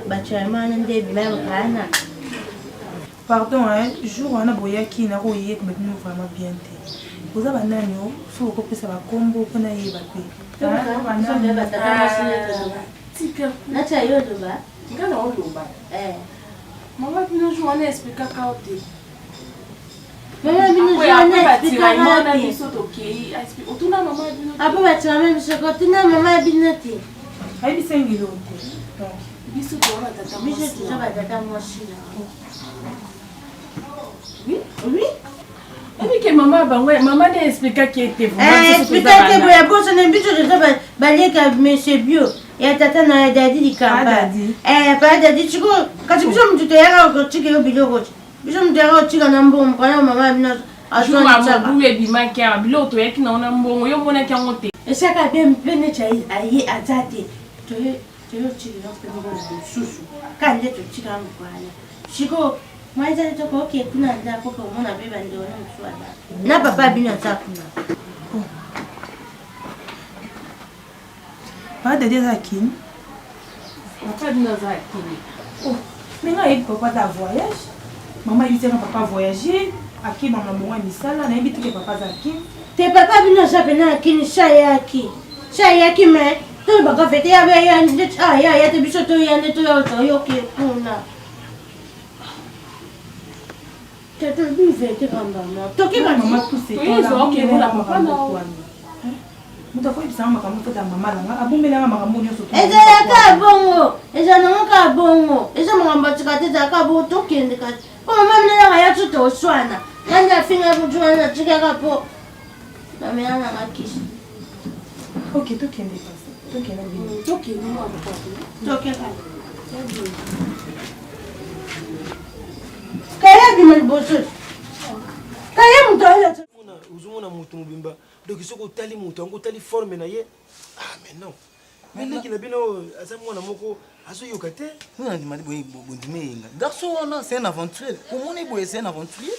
S3: batira mana nde ebima ya mokana
S15: pardon jour wana boyaki nakoyeka bino vraiment bien te oza banani o so okopesa bakombo mpona yeba pe
S3: nati ayo oloba
S13: nga na oloba mama bino jour wana explikaka o te
S3: apo batirama biso kotuna mama bino te
S15: ayebisengeli o te
S13: biso
S3: toza batata mwasi oui
S13: ebike mama bango mama ne explikaki ete
S3: explikaki boya boso na biso toza balieka monsieur bio ya tata na ya dadi likamba pa dadi chiko kasi biso mutu toyaka kotika yo biloko biso mutu yaka kotika na mbongo kana mama bino
S13: azongu ebimaki awa biloko toyaki nango na mbongo yo monaki yango te
S3: esaka be mpe neti aye aza te toyotikila mpengo na mosusu ka nde totika mokwana siko mwaizali tokooke kuna ndako komona mpe bandeona mosu aza na papa bino aza kuna
S15: papa dadi aza kini
S13: papa bino aza kini
S15: menga ayebi papa aza voyage mama yebisaka papa voyager aki mama mongo ya misala nayebi teke papa aza kini
S3: te papa bino aza pena akini shayaki me to baka fete ya te biso toya nde toyoki kuna totobivete kambama ezalaka bongo ezalaka bongo eza makambo atika te ezalaka bongo tokende kati po mama minelaka ya so toswana ngandi afinga butu wana natikaka po mamela nanga kisi
S15: tokende
S3: kaya bima liboso kaya mutu
S14: ozomona moto mobimba donc soki otali moto yango otali forme na ye mais non meleki na bino aza mwana moko azoyoka te
S9: nandimali boye bondima eyenga garçon wana c'est un aventurier omoni boye c'est un aventurier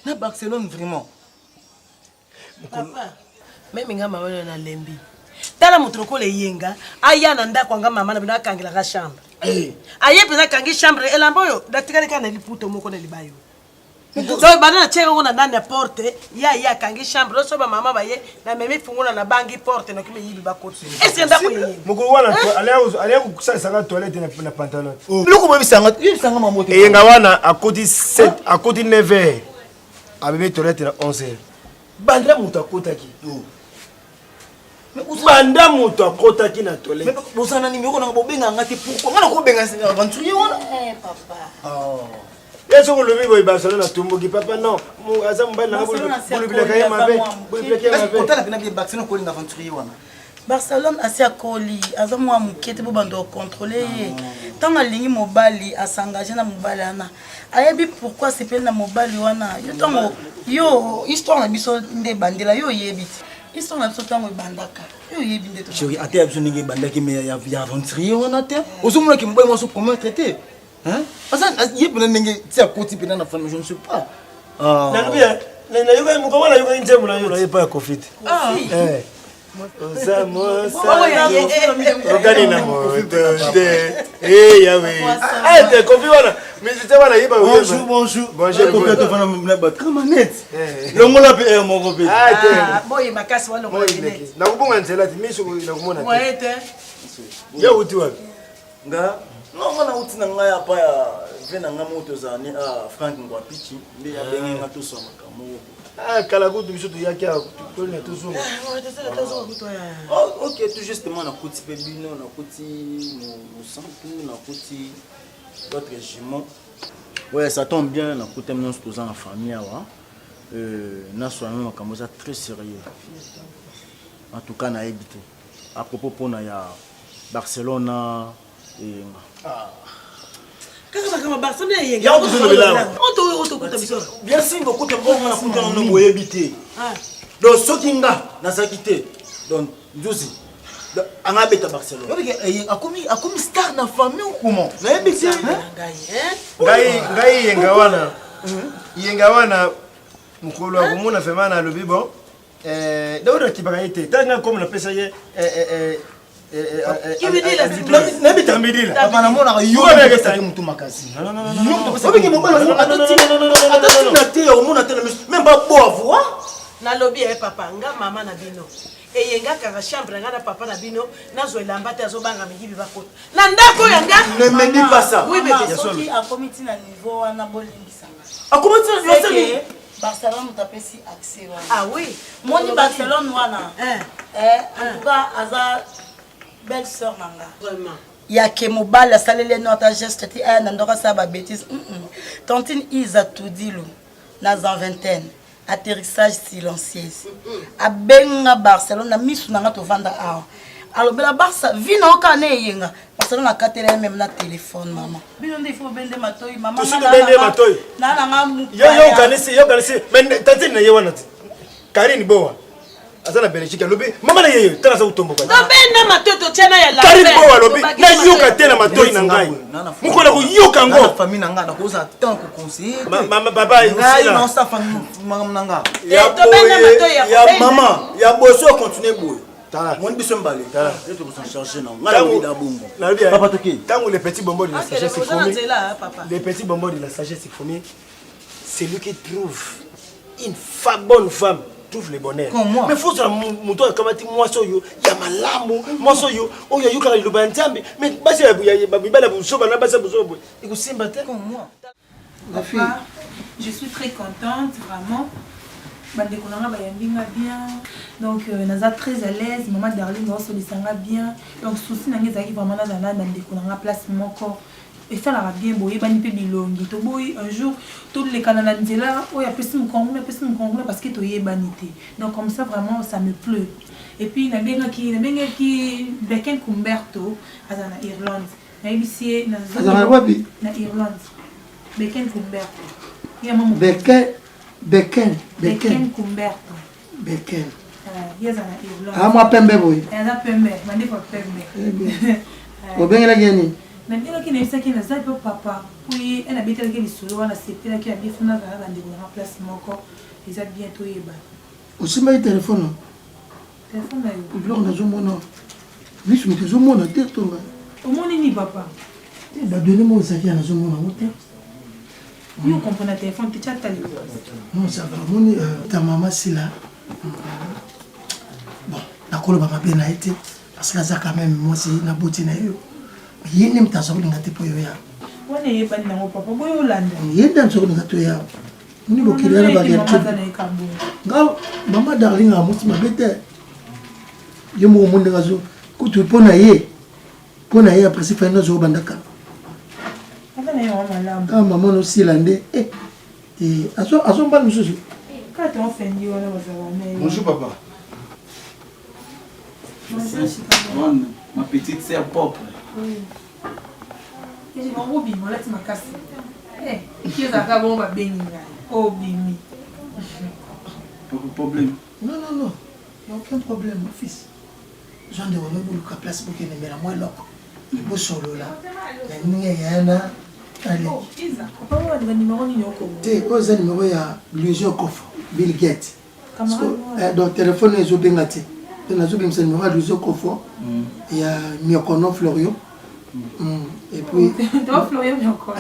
S9: na Barcelone vraiment
S15: meme nga mama oyo nalembi tala moto lokola eyenga aya na ndako anga mama na bino akangelaka chambre aye mpenza akangi chambre elamba oyo natikali kaka na liputo moko na libayo donc bana tsheka ngona nani porte ya kangi chambre so ba mama baye na meme fungula na bangi porte na kimi yibi bakoti est-ce ndako yeye
S14: mukuru wana aliya kukusalisanga toilette na pantalon
S9: loko boyebisanga mamoto
S14: eyenga wana akoti 7 akoti 9h abebe toilette na 11h banda moto akotaki banda moto akotaki na toilette
S9: bosana nimero nanga bobenganga te pourquoi ngana kobenga aventurier wana
S14: yeso kolobi boye Barcelone atumbuki papa non aza mobali nanga bolubilaka ye mabe
S9: otala pena bie Barcelone kolinga aventurier wana
S12: Barcelone asi akoli aza mwa moke te po bando ocontrôle ye ntango alingi mobali asengage na mobali wana ayebi pourquoi sepeli na mobali wana yo ntango yo histoire na biso nde ebandela yo oyebi te histoire na biso ntango ebandaka yo oyebi nde
S9: chéri ate ya biso ndenge ebandaki me ya aventurier wana te ozomonaki mobali mwaso commettre te asa ye pena ndenge ti akoti pena na femme je ne sais pas
S14: nalobi nayokai mokamwa nayokai nzembo na yo naye pa ya kofite okani na moto te yawe ete kofi wana misite wana yiba
S9: longola mpe moko mpe
S14: nakubonga nzela ti miso nakumona te yo uti wapi
S9: nga nonga nauti na ngai apa ya ve na ngai moto ozala frank ngwapichi nde abenge nga tosomaka moko
S14: kala kutu biso toyaki kolina tozonga
S9: ok tout justement nakuti mpe bino nakuti mosantu nakuti d'autres jumeaux ouais ça tombe bien nakuti mpe nyonso toza na famille awa naswana makambo eza très sérieux en tout cas nayebi te à propos mpona ya Barcelona bien singa okuta mbongo nakutana no boyebi te donc soki nga nazalaki te donc nzuzi anga abeta Barcelone akomi star na famille okuma nayebi te
S14: ngai yenga wana mokolo akomona vraimen na alobi bon daodo akibaka ye te tanga komo napesa ye
S9: namonaka yoesaki motu makasi atatina te omona te na miso meme baboa voi
S15: nalobi ye papa nga mama na bino eyengakaka chambre nga na papa na bino nazwa elamba te azobanga miyibi bakota na ndako yanga
S9: nemedi pasa
S12: soki akomi ntina niveau wana bolingisanga
S9: akomi ntina
S12: Barcelone moto apesi accès wana
S15: ah oui
S12: moni Barcelone wana en tout cas aza belle sœur nanga
S15: vraiment
S12: yake mobali asaleli nota geste ti aya na ndoka sa ba bêtise tantine Isa Tudilu na en vingtaine atterrissage silencieuse abenga Barcelone na misu nanga tovanda awa alobela Barça vina okane yenga Barcelone akatela même na téléphone maman bino nde faut bende matoyi maman na nanga mu
S14: yo kanisi mais tantine na yewana Karine Boa azana Belgique alobi mama na yeyo tala za utombo kwa
S15: nobenda matoto tena ya la
S14: Karine Boa alobi na yoka tena matoyi na ngai mukola ko yoka ngo
S9: famille nanga na koza tant ko conseiller
S14: mama baba
S9: ngai na sa famille nanga
S15: ya
S9: mama ya boso continuer boy mon biso mbale je te vous chercher non ngala da bongo papa toki
S14: tango les petits bonbons de la sagesse c'est promis les petits bonbons de la sagesse c'est promis c'est lui qui trouve une bonne femme trouve le bonheur mais faut ça muto kama ti mwaso yo ya malamu mwaso yo oyo yuka liloba nzambe mais basi ya bibala busoba na basi busoba ikusimba te
S10: comme moi papa je suis très contente vraiment bandeko nanga bayambinga bien donc naza très à l'aise maman Darlene osolisanga bien donc souci nanga ezalaki vraiment nazala na ndeko nanga place moko esalaka bien boyebani mpe bilongi toboyi un jour tolekana na nzela oyo apesi mokongolo parce que toyebani te donc comme ça vraiment ça me pleut et puis nabengaki Beken Kumberto aza na Irlande nayebisi ye na Irlande Beken Kumberto Beken Kumberto yeza na Irlande
S15: amwa pembe boy
S10: eza pembe mandeko pembe
S15: obengelaki nini
S10: nabengaki nayebisaki naza mpe papa puis ena betelaki lisolo wana sepelaki abie funa azala bandeko nanga place moko eza bien toyebana
S15: osimbaki telefone
S10: telefone na yo
S15: biloko nazomona miso moto ezomona te tonga
S10: omoni nini papa
S15: dadoni mo ezaki ya nazomona ngo te
S10: Yo comprendre le téléphone, tu as tali.
S15: Non, ça va. Mon ta maman c'est là. Bon, nakolo ba mabe na été parce que ça quand même moi c'est na beauté na yo. Yene mtazo ngate po yo ya.
S10: Wana yeba na papa boyo landa.
S15: Yenda nzo ngato ya. Muni bokile na ba ya. Ngal mama darling a musti mabete. Yo mo monde ngazo ko tu pona ye. Pona ye après c'est fin na zo bandaka. Ah maman aussi landé. Aso mbali mususu.
S10: Quand on fait ni wana bazala na.
S9: Bonjour papa. Ma petite sœur propre.
S10: Oui. Et j'ai mon bim, on l'a dit ma casse. Qui est à bon va bénir. Oh bimi.
S9: Pas de problème.
S15: Non, il n'y a aucun problème, mon fils. Jean de Romain, vous avez place pour qu'il ne mette la moelle. Vous solo là. Il y a un. Allez.
S10: Papa, vous avez un numéro ni yoko.
S15: Tu as un numéro, il y a Luisio Koff, Bill Gates. Donc, téléphone est au Bengati. Il y a un numéro à Luisio Koff. Il y a Miokono Florio. Et puis.
S10: Florio Miokono.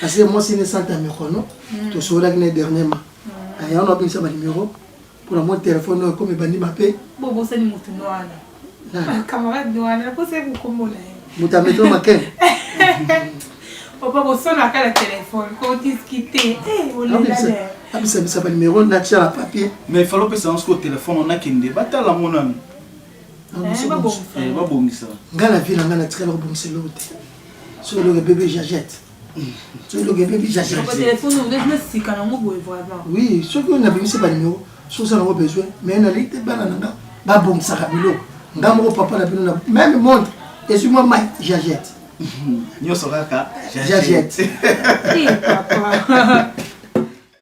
S15: Parce que moi, c'est une santé à Miokono. Tu sais, là, dernièrement. Il y a un numéro. Pour la moitié téléphone, comme il m'a dit, ma paix.
S10: Bon, c'est une noire. Camarade noire, c'est vous comme
S15: vous t'avez mis ma quête.
S10: Papa, vous sonnez à quel téléphone, quand vous discutez.
S15: Ah, ça s'appelle numéro naturel à papier.
S9: Mais il faut que ça soit au téléphone, on a qu'un débat à mon ami.
S15: C'est bon. Ça. Dans la ville, on a très bon, c'est l'autre. Sur le bébé Jajette. Sur le bébé Jajette.
S10: Votre téléphone, vous êtes le si quand on vous voit.
S15: Oui, ce qu'on a vu, c'est pas le numéro. Sur ça, on a besoin. Mais on a dit que c'est bon, ça va bien. Ngamo papa la bino même montre et sur moi Jajette.
S9: Nyo soraka
S15: Jajette.
S16: Papa.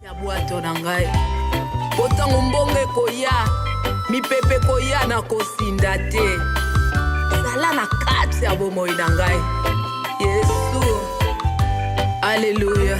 S16: Ya bwato na ngai. Otango mbonge koya. Mi pepe koya na kosinda te. Sala na kati ya bomoi na ngai. Yesu. Alléluia.